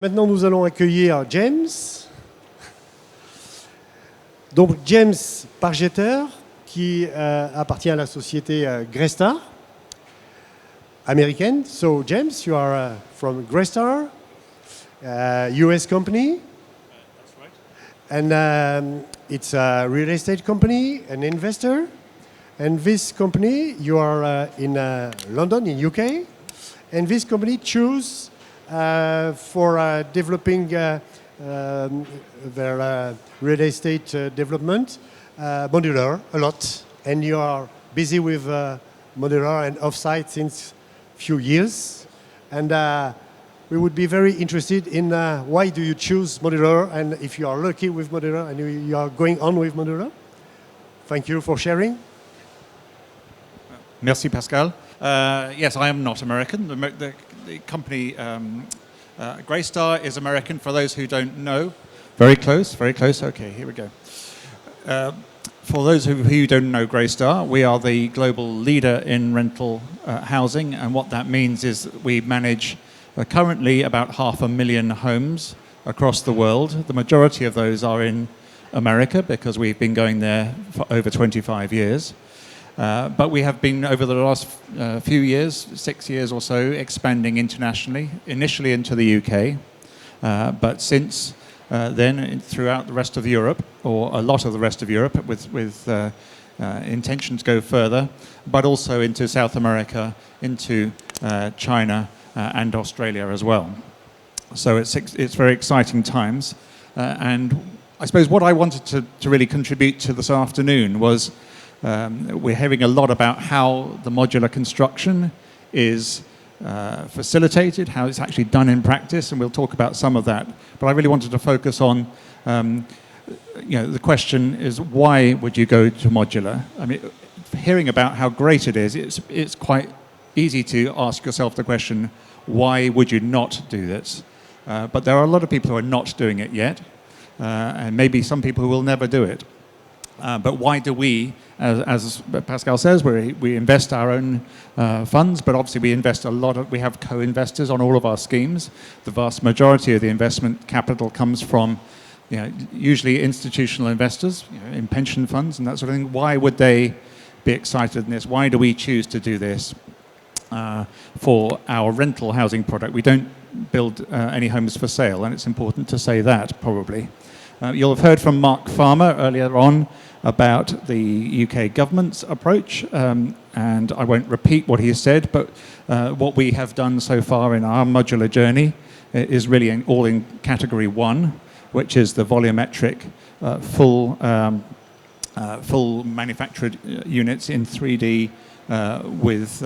Maintenant, nous allons accueillir James. Donc, James Pargeter, qui appartient à la société Greystar, américaine. So, James, you are from Greystar, US company. That's right. And it's a real estate company, an investor. And this company, you are in London, in UK. And this company choose for developing their real estate development, modular a lot. And you are busy with modular and off-site since few years. And we would be very interested in why do you choose modular, and if you are lucky with modular and you are going on with modular. Thank you for sharing. Merci, Pascal. Yes, I am not American. The company Greystar is American, for those who don't know. Very close, very close. Okay, here we go. For those who don't know Greystar, we are the global leader in rental housing, and what that means is that we manage currently about 500,000 homes across the world. The majority of those are in America because we've been going there for over 25 years. But we have been, over the last few years, 6 years or so, expanding internationally, initially into the UK, but since then throughout the rest of Europe, or a lot of the rest of Europe, with intention to go further, but also into South America, into China and Australia as well. So it's very exciting times. And I suppose what I wanted to really contribute to this afternoon was we're hearing a lot about how the modular construction is facilitated, how it's actually done in practice, and we'll talk about some of that. But I really wanted to focus on, the question is, why would you go to modular? I mean, hearing about how great it is, it's quite easy to ask yourself the question, why would you not do this? But there are a lot of people who are not doing it yet, and maybe some people who will never do it. But why do we, as Pascal says, we invest our own funds, but obviously we invest we have co-investors on all of our schemes. The vast majority of the investment capital comes from, usually institutional investors, in pension funds and that sort of thing. Why would they be excited in this? Why do we choose to do this for our rental housing product? We don't build any homes for sale, and it's important to say that, probably. You'll have heard from Mark Farmer earlier on about the UK government's approach, and I won't repeat what he said, but what we have done so far in our modular journey is really all in category 1, which is the volumetric full manufactured units in 3D with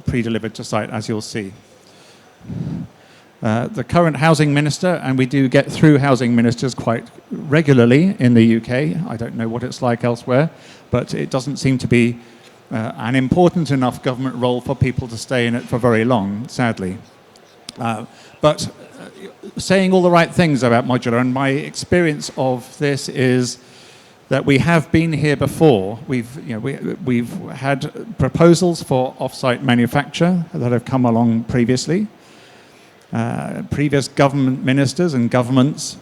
pre-delivered to site, as you'll see. The current housing minister, and we do get through housing ministers quite regularly in the UK. I don't know what it's like elsewhere, but it doesn't seem to be an important enough government role for people to stay in it for very long, sadly. But saying all the right things about modular, and my experience of this is that we have been here before. We've had proposals for off-site manufacture that have come along previously. Previous government ministers and governments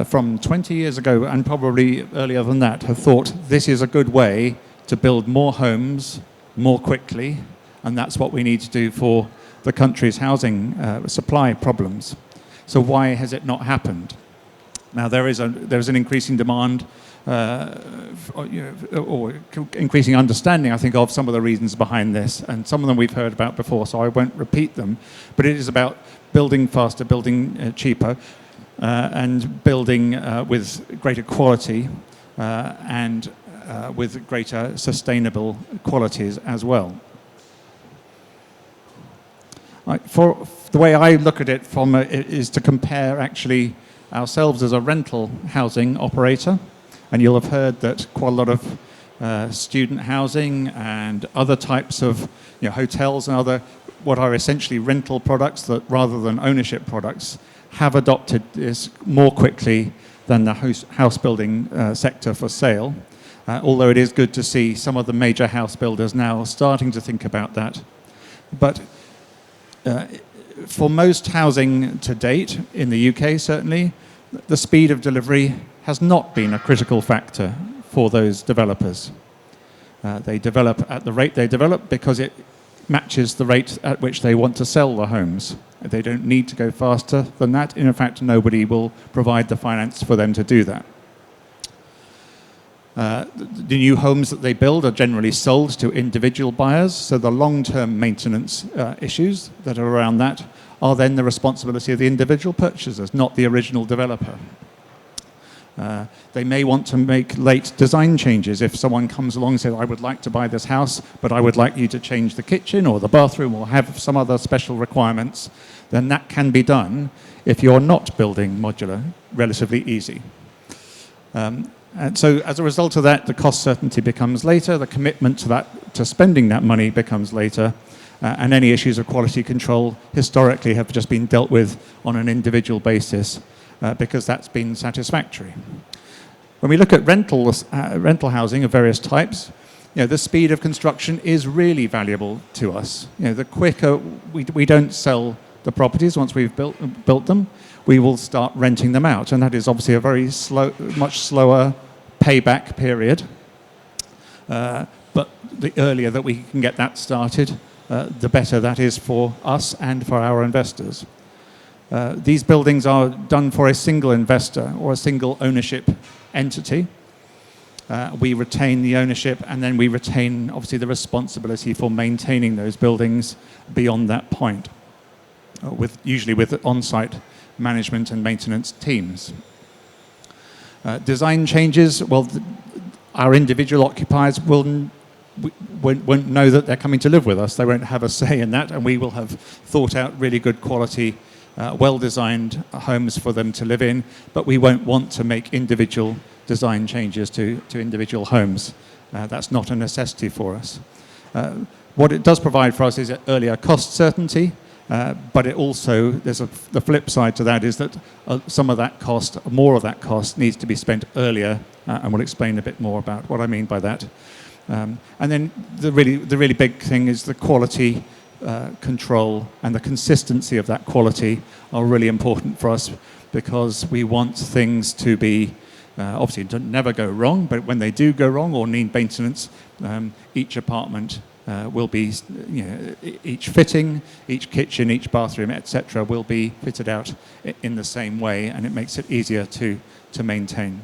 from 20 years ago, and probably earlier than that, have thought this is a good way to build more homes more quickly, and that's what we need to do for the country's housing supply problems. So why has it not happened? Now there's an increasing demand or increasing understanding, I think, of some of the reasons behind this, and some of them we've heard about before, so I won't repeat them. But it is about building faster, building cheaper, and building with greater quality and with greater sustainable qualities as well. For the way I look at it is to compare actually ourselves as a rental housing operator. And you'll have heard that quite a lot of student housing and other types of hotels and other what are essentially rental products that rather than ownership products have adopted this more quickly than the house building sector for sale. Although it is good to see some of the major house builders now starting to think about that. But for most housing to date, in the UK certainly, the speed of delivery has not been a critical factor for those developers. They develop at the rate they develop because it matches the rate at which they want to sell the homes. They don't need to go faster than that. In fact, nobody will provide the finance for them to do that. The new homes that they build are generally sold to individual buyers, so the long-term maintenance issues that are around that are then the responsibility of the individual purchasers, not the original developer. They may want to make late design changes. If someone comes along and says, I would like to buy this house, but I would like you to change the kitchen or the bathroom or have some other special requirements, then that can be done if you're not building modular, relatively easy. And so as a result of that, the cost certainty becomes later, the commitment to spending that money becomes later, and any issues of quality control historically have just been dealt with on an individual basis because that's been satisfactory. When we look at rental housing of various types, the speed of construction is really valuable to us. The quicker we don't sell the properties once we've built them, we will start renting them out, and that is obviously a very much slower payback period. But the earlier that we can get that started, the better that is for us and for our investors. These buildings are done for a single investor or a single ownership entity. We retain the ownership, and then we retain obviously the responsibility for maintaining those buildings beyond that point, usually with on-site management and maintenance teams. Design changes, well, our individual occupiers won't know that they're coming to live with us. They won't have a say in that, and we will have thought out really good quality, well-designed homes for them to live in, but we won't want to make individual design changes to individual homes. That's not a necessity for us. What it does provide for us is earlier cost certainty, but it also, the flip side to that is that some of that cost, more of that cost, needs to be spent earlier, and we'll explain a bit more about what I mean by that. And then the really big thing is the quality control and the consistency of that quality are really important for us because we want things to be, obviously never go wrong, but when they do go wrong or need maintenance, each apartment will be, each fitting, each kitchen, each bathroom, etc., will be fitted out in the same way, and it makes it easier to maintain.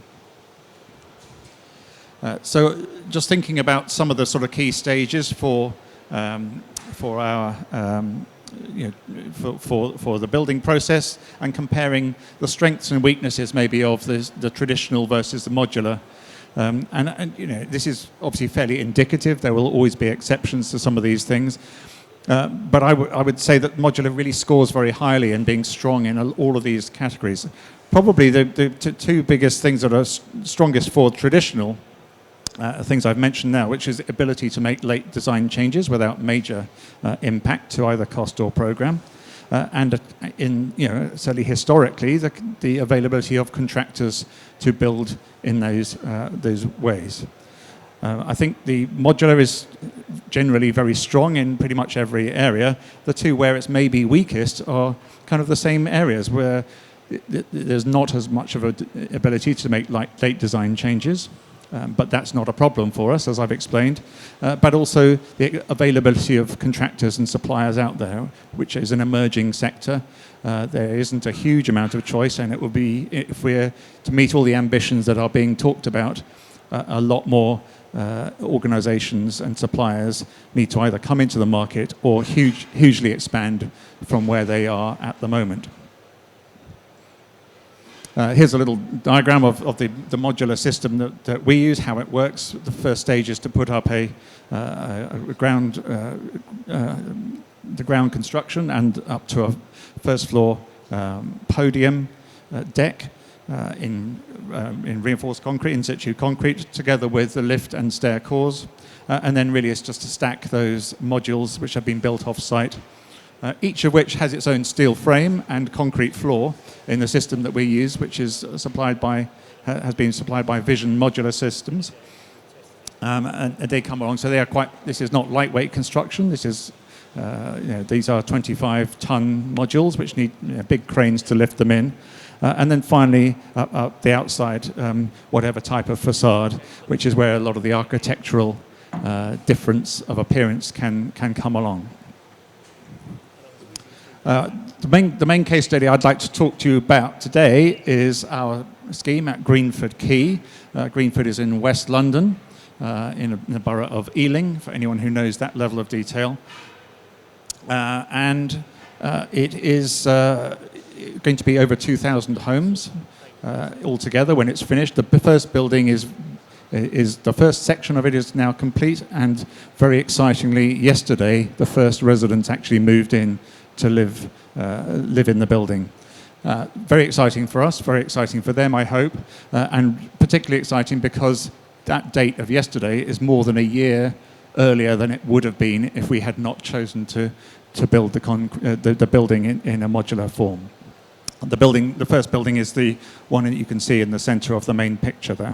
So, just thinking about some of the sort of key stages for our for the building process, and comparing the strengths and weaknesses maybe of the traditional versus the modular. And this is obviously fairly indicative. There will always be exceptions to some of these things. But I would say that modular really scores very highly in being strong in all of these categories. Probably the two biggest things that are strongest for traditional things I've mentioned now, which is ability to make late design changes without major impact to either cost or program. And certainly historically, the availability of contractors to build in those ways. I think the modular is generally very strong in pretty much every area. The two where it's maybe weakest are kind of the same areas where there's not as much of an ability to make late design changes. But that's not a problem for us, as I've explained. But also the availability of contractors and suppliers out there, which is an emerging sector. There isn't a huge amount of choice, and it will be, if we're to meet all the ambitions that are being talked about, a lot more organizations and suppliers need to either come into the market or hugely expand from where they are at the moment. Here's a little diagram of the modular system that we use, how it works. The first stage is to put up the ground construction and up to a first floor podium deck in reinforced concrete, in situ concrete, together with the lift and stair cores. And then really it's just to stack those modules which have been built off-site. Each of which has its own steel frame and concrete floor in the system that we use, which is has been supplied by Vision Modular Systems. And they come along, so they are this is not lightweight construction, this is These are 25-ton modules which need big cranes to lift them in. And then finally, up the outside, whatever type of facade, which is where a lot of the architectural difference of appearance can come along. The main case study I'd like to talk to you about today is our scheme at Greenford Quay. Greenford is in West London, in the borough of Ealing, for anyone who knows that level of detail. It is going to be over 2,000 homes altogether when it's finished. The first building is the first section of it is now complete, and very excitingly, yesterday the first residents actually moved in to live in the building. Very exciting for us, very exciting for them, I hope, and particularly exciting because that date of yesterday is more than a year earlier than it would have been if we had not chosen to build the building in a modular form. The first building is the one that you can see in the center of the main picture there.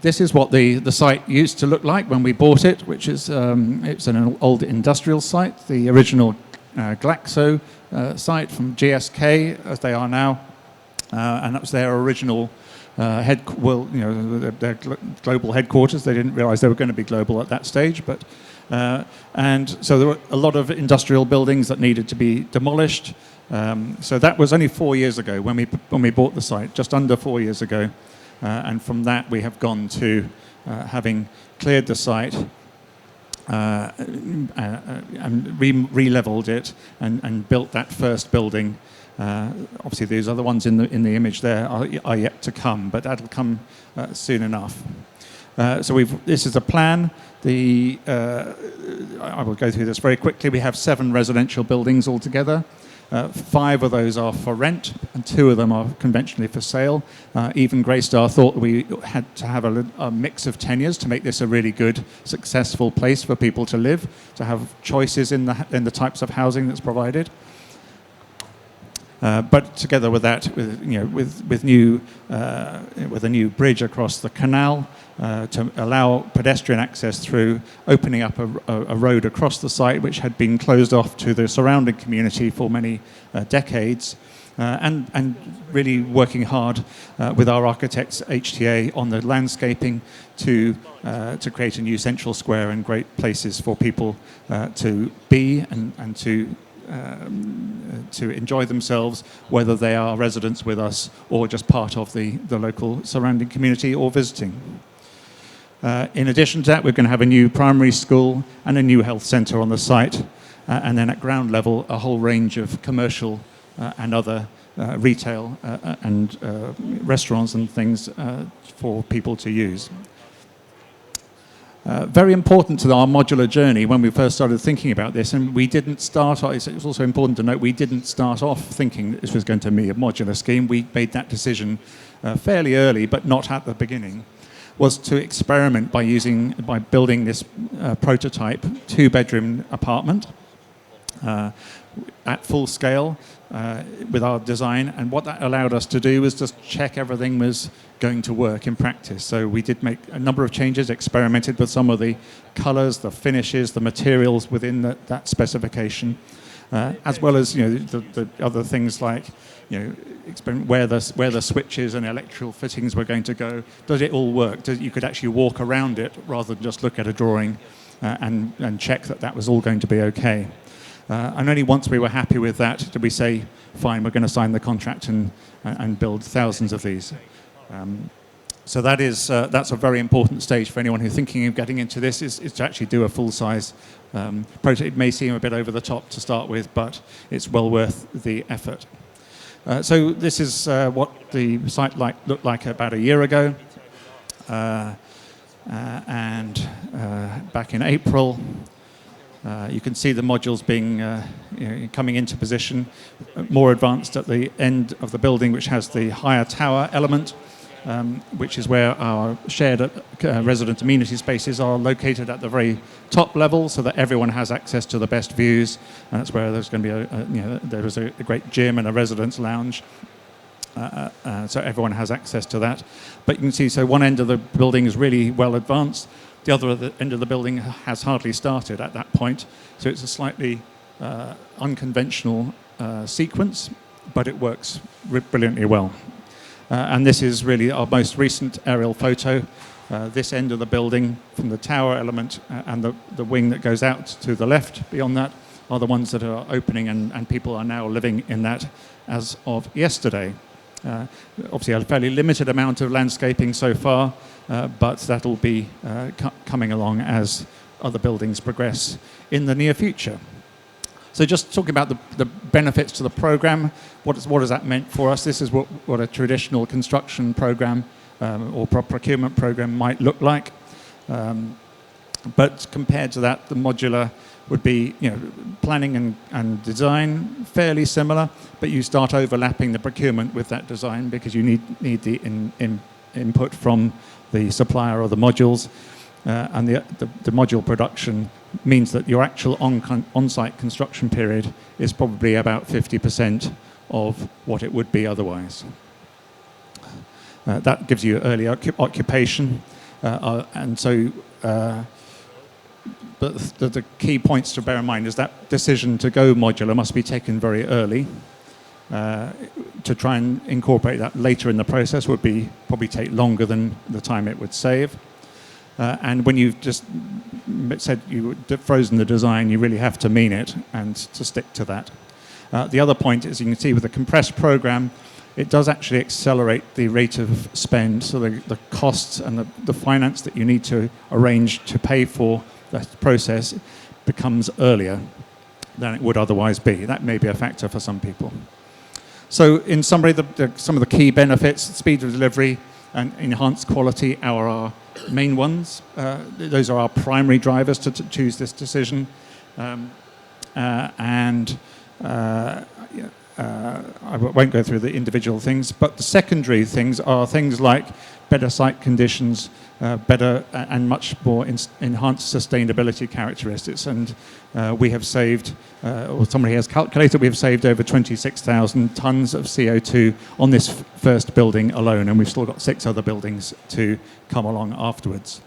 This is what the site used to look like when we bought it, which is it's an old industrial site, the original Glaxo site from GSK, as they are now, and that was their original their global headquarters. They didn't realize they were going to be global at that stage, but and so there were a lot of industrial buildings that needed to be demolished. So that was only 4 years ago when we bought the site, just under 4 years ago. And from that, we have gone to having cleared the site and re-leveled it and built that first building. Obviously, these other ones in the image there are yet to come, but that'll come soon enough. So this is a plan. I will go through this very quickly. We have 7 residential buildings altogether. 5 of those are for rent, and 2 of them are conventionally for sale. Even Greystar thought we had to have a mix of tenures to make this a really good, successful place for people to live, to have choices in the types of housing that's provided. But together with that, with a new bridge across the canal to allow pedestrian access through, opening up a road across the site which had been closed off to the surrounding community for many decades, and really working hard with our architects HTA on the landscaping to create a new central square and great places for people to be and to enjoy themselves, whether they are residents with us or just part of the local surrounding community or visiting. In addition to that, we're going to have a new primary school and a new health centre on the site, and then at ground level, a whole range of commercial and other retail and restaurants and things for people to use. Very important to our modular journey when we first started thinking about this, and we didn't start off, it's also important to note, we didn't start off thinking this was going to be a modular scheme. We made that decision fairly early, but not at the beginning, was to experiment by building this prototype 2-bedroom apartment at full scale with our design, and what that allowed us to do was just check everything was going to work in practice. So we did make a number of changes, experimented with some of the colors, the finishes, the materials within that specification, as well as the other things like where the switches and electrical fittings were going to go. Does it all work? You could actually walk around it rather than just look at a drawing and check that was all going to be okay. And only once we were happy with that did we say, fine, we're going to sign the contract and build thousands of these. So that's a very important stage for anyone who's thinking of getting into this, is to actually do a full-size prototype. It may seem a bit over the top to start with, but it's well worth the effort. So this is what the site looked like about a year ago. And back in April, you can see the modules being coming into position, more advanced at the end of the building, which has the higher tower element, which is where our shared resident amenity spaces are located at the very top level, so that everyone has access to the best views. And that's where there's going to be there is a great gym and a residence lounge. So everyone has access to that. But you can see, so one end of the building is really well advanced. The other end of the building has hardly started at that point, so it's a slightly unconventional sequence, but it works brilliantly well. And this is really our most recent aerial photo. This end of the building from the tower element and the wing that goes out to the left beyond that are the ones that are opening, and people are now living in that as of yesterday. Obviously a fairly limited amount of landscaping so far, but that'll be coming along as other buildings progress in the near future. So just talking about the benefits to the program, what has that meant for us? This is what a traditional construction program or procurement program might look like. But compared to that, the modular would be, planning and design fairly similar, but you start overlapping the procurement with that design because you need the input from the supplier or the modules, and the module production means that your actual on-site construction period is probably about 50% of what it would be otherwise. That gives you early occupation, and so. But the key points to bear in mind is that decision to go modular must be taken very early. To try and incorporate that later in the process would probably take longer than the time it would save. And when you've just said you've frozen the design, you really have to mean it and to stick to that. The other point is, you can see with the compressed program, it does actually accelerate the rate of spend, so the costs and the finance that you need to arrange to pay for that process becomes earlier than it would otherwise be. That may be a factor for some people. So in summary, some of the key benefits: speed of delivery and enhanced quality are our main ones. Those are our primary drivers to choose this decision. I won't go through the individual things, but the secondary things are things like better site conditions, better and much more enhanced sustainability characteristics. And we have saved, or somebody has calculated, we have saved over 26,000 tons of CO2 on this first building alone, and we've still got 6 other buildings to come along afterwards.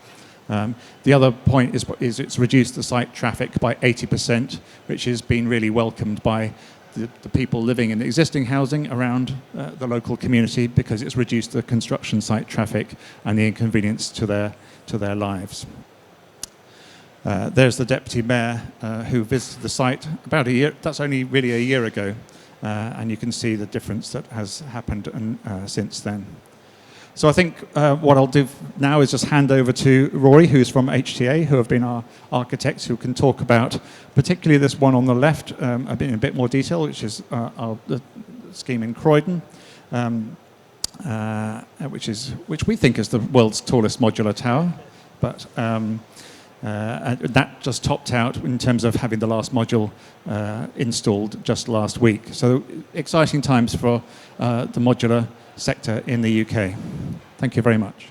The other point is it's reduced the site traffic by 80%, which has been really welcomed by the people living in existing housing around the local community, because it's reduced the construction site traffic and the inconvenience to their lives. There's the Deputy Mayor who visited the site about a year. That's only really a year ago, and you can see the difference that has happened since then. So I think what I'll do now is just hand over to Rory, who's from HTA, who have been our architects, who can talk about particularly this one on the left in a bit more detail, which is the scheme in Croydon, which we think is the world's tallest modular tower. But that just topped out in terms of having the last module installed just last week. So exciting times for the modular sector in the UK. Thank you very much.